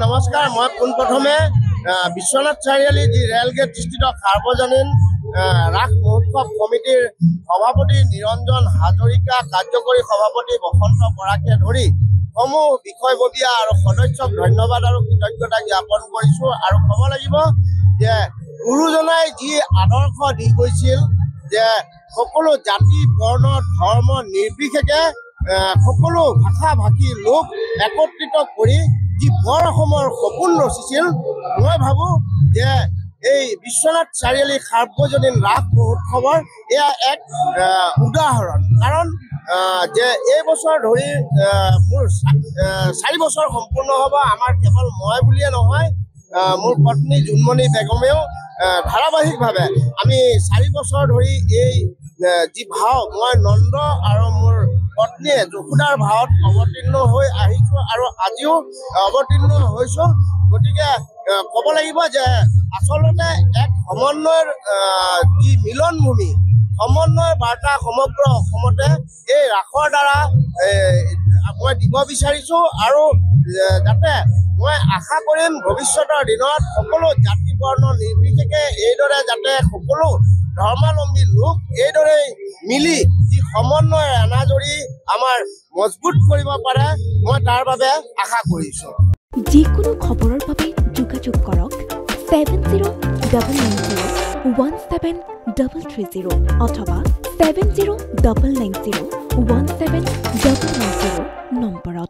নমস্কাৰ, মই পোনপ্ৰথমে বিশ্বনাথ চাৰিআলি যি ৰেলগেট স্থিত সাৰ্বজনীন ৰাস মহোৎসৱ কমিটিৰ সভাপতি নিৰঞ্জন হাজৰিকা, কাৰ্যকৰী সভাপতি বসন্ত বৰাকে ধৰি সমূহ বিষয়ববীয়া আৰু সদস্যক ধন্যবাদ আৰু কৃতজ্ঞতা জ্ঞাপন কৰিছোঁ। আৰু ক'ব লাগিব যে গুৰুজনাই যি আদৰ্শ দি গৈছিল যে সকলো জাতি বৰ্ণ ধৰ্ম নিৰ্বিশেষে সকলো ভাষা ভাষী লোক একত্ৰিত কৰি যি বৰ অসমৰ সপোন ৰচিছিল, মই ভাবোঁ যে এই বিশ্বনাথ চাৰিআলি সাৰ্বজনীন ৰাস মহোৎসৱৰ এয়া এক উদাহৰণ। কাৰণ যে এই বছৰ ধৰি মোৰ 4 বছৰ সম্পূৰ্ণ হ'ব। আমাৰ কেৱল মই বুলিয়ে নহয়, মোৰ পত্নী জোনমণি বেগমেও ধাৰাবাহিকভাৱে আমি 4 বছৰ ধৰি এই যি ভাও, মই নন্দ আৰু মোৰ পত্নীয়ে যশোদাৰ ভাৱত অৱতীৰ্ণ হৈ আহিছোঁ আৰু আজিও অৱতীৰ্ণ হৈছোঁ। গতিকে ক'ব লাগিব যে আচলতে এক সমন্বয়ৰ যি মিলনভূমি, সমন্বয় বাৰ্তা সমগ্ৰ অসমতে এই ৰাসৰ দ্বাৰা মই দিব বিচাৰিছোঁ। আৰু যাতে মই আশা কৰিম ভৱিষ্যতৰ দিনত সকলো জাতি বৰ্ণ নিৰ্বিশেষে এইদৰে যাতে সকলো ধৰ্মাৱলম্বী লোক এইদৰে মিলি যি সমন্বয় এনাজৰী আমাৰ মজবুত কৰিব পাৰে, মই তাৰ বাবে আশা কৰিছোঁ। যিকোনো খবৰৰ বাবে যোগাযোগ কৰক 7099017330 অথবা 7099017990 নম্বৰত।